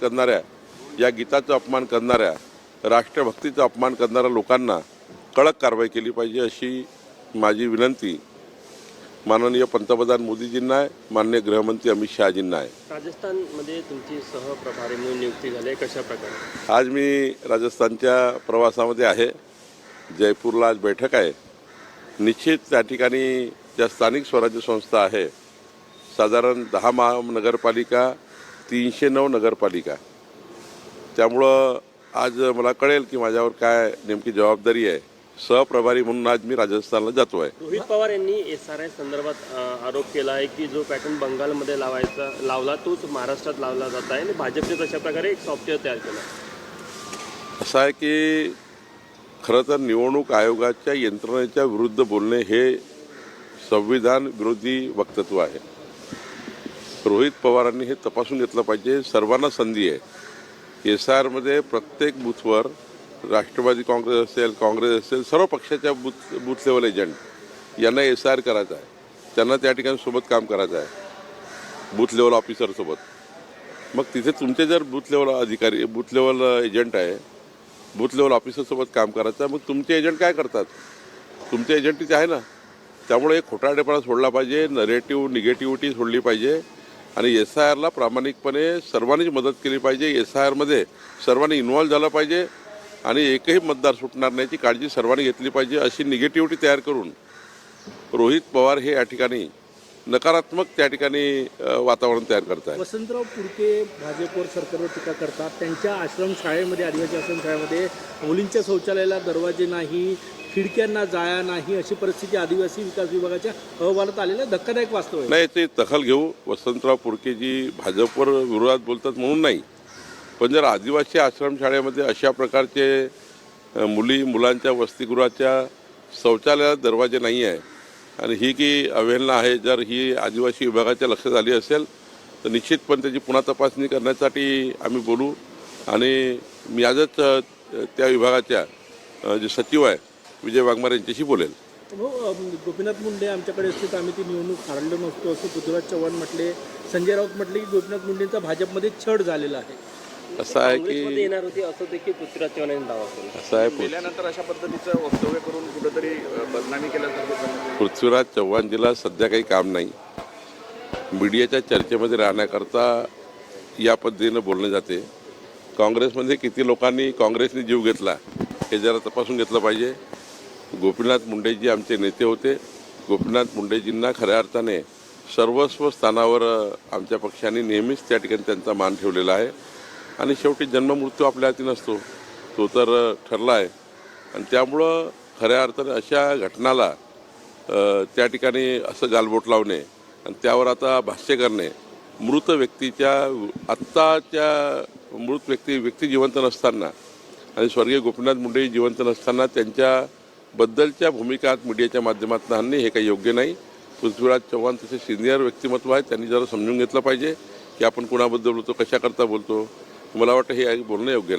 करणाऱ्या, या गीताचा अपमान करणाऱ्या, राष्ट्रभक्तीचा अपमान करणाऱ्या लोकांना कडक कारवाई केली पाहिजे अशी माझी विनंती माननीय पंतप्रधान मोदीजींना आहे, माननीय गृहमंत्री अमित शहाजींना आहे. राजस्थानमध्ये तुमची सहप्रभारी म्हणून नियुक्ती झाली आहे, कशा प्रकारे? आज मी राजस्थानच्या प्रवासामध्ये आहे. जयपूरला आज बैठक आहे. निश्चित त्या ठिकाणी ज्या स्थानिक स्वराज्य संस्था आहे, साधारण 10 महानगरपालिका, 309 नगरपालिका, त्यामुळं आज मला कळेल की माझ्यावर काय नेमकी जबाबदारी आहे. सहप्रभारी म्हणून आज मी राजस्थानला जातो आहे. रोहित पवार यांनी SRI संदर्भात आरोप केला आहे की जो पॅटर्न बंगालमध्ये लावला तोच महाराष्ट्रात लावला जात आहे आणि भाजपने तशा प्रकारे एक सॉफ्टवेअर तयार केलं. असं आहे की खरं तर निवडणूक आयोगाच्या यंत्रणेच्या विरुद्ध बोलणे हे संविधान विरोधी वक्तव्य आहे. रोहित पवारांनी हे तपासून घेतलं पाहिजे. सर्वांना संधी आहे. SIRमध्ये प्रत्येक बूथवर राष्ट्रवादी काँग्रेस असेल, काँग्रेस असेल, सर्व पक्षाच्या बूथ लेवल एजंट यांना SIR करायचं आहे. त्यांना त्या ठिकाणी सोबत काम करायचं आहे, बूथ लेवल ऑफिसरसोबत. मग तिथे तुमचे जर बूथ लेवल अधिकारी, बूथ लेवल एजंट आहे, बूथ लेवल ऑफिसरसोबत काम करायचं आहे, मग तुमचे एजंट काय करतात? तुमचे एजंटीच आहे ना. त्यामुळे एक खोटारडेपणा सोडला पाहिजे, निगेटिव्हिटी सोडली पाहिजे आणि SIRला प्रामाणिकपणे सर्वांनीच मदत केली पाहिजे. SIRमध्ये सर्वांनी इन्व्हॉल्व झालं पाहिजे आणि एकही मतदार सुटणार नाही याची काळजी सर्वांनी घेतली पाहिजे. अशी निगेटिव्हिटी तयार करून रोहित पवार हे या ठिकाणी नकारात्मक त्या ठिकाणी वातावरण तयार करत आहे. वसंतराव पुरके भाजपवर सरकारवर टीका करतात. त्यांच्या आश्रमशाळेमध्ये, आदिवासी आश्रमशाळेमध्ये मुलींच्या शौचालयाला दरवाजे नाही, खिडक्यांना जाळ्या नाही, अशी परिस्थिती आदिवासी विकास विभागाच्या अहवालात आलेलं धक्कादायक वास्तव आहे. नाही, ते दखल घेऊ. वसंतराव पुरकेजी भाजपवर विरोधात बोलतात म्हणून नाही, पण जर आदिवासी आश्रमशाळेमध्ये अशा प्रकारचे मुलांच्या वसतिगृहाच्या शौचालयात दरवाजे नाही आहे आणि ही की अवहेलना आहे, जर ही आदिवासी विभागाच्या लक्षात आली असेल तर निश्चितपणे त्याची पुन्हा तपासणी करण्यासाठी आम्ही बोलू आणि मी आजच त्या विभागाच्या जे सचिव आहे विजय वाघमारे यांच्याशी बोलेल. गोपीनाथ मुंडे आमच्याकडे असते तर आम्ही ती निवडणूक हरलो नसतो असं पृथ्वीराज चव्हाण म्हटले. संजय राऊत म्हटले की गोपीनाथ मुंडेंचा भाजपमध्ये छळ झालेला आहे. असं आहे की येणार होती असं देखील पृथ्वीराज चव्हाण यांनी दावा केला. असं आहे, गेल्यानंतर अशा पद्धतीचं वक्तव्य करून कुठेतरी बदनामी केल्यासारखं. पृथ्वीराज चव्हाणजीला सध्या काही काम नाही. मीडियाच्या चर्चेमध्ये राहण्याकरता या पद्धतीनं बोललं जाते. काँग्रेसमध्ये किती लोकांनी काँग्रेसने जीव घेतला हे जरा तपासून घेतलं पाहिजे. गोपीनाथ मुंडेजी आमचे नेते होते. गोपीनाथ मुंडेजींना खऱ्या अर्थाने सर्वस्व स्थानावर आमच्या पक्षाने नेहमीच त्या ठिकाणी त्यांचा मान ठेवलेला आहे आणि शेवटी जन्ममृत्यू आपल्या हाती नसतो, तो तर ठरला आहे आणि त्यामुळं खऱ्या अर्थाने अशा घटनाला त्या ठिकाणी असं गालबोट लावणे आणि त्यावर आता भाष्य करणे, मृत व्यक्तीच्या आत्ताच्या मृत व्यक्ती जिवंत नसताना आणि स्वर्गीय गोपीनाथ मुंडे जिवंत नसताना त्यांच्याबद्दलच्या भूमिकात मीडियाच्या माध्यमातून आणणे हे काही योग्य नाही. पृथ्वीराज चव्हाण तसे सिनियर व्यक्तिमत्व आहे, त्यांनी जरा समजून घेतलं पाहिजे की आपण कुणाबद्दल बोलतो, कशाकरता बोलतो. मला वाटतं हे बोलणं योग्य नाही.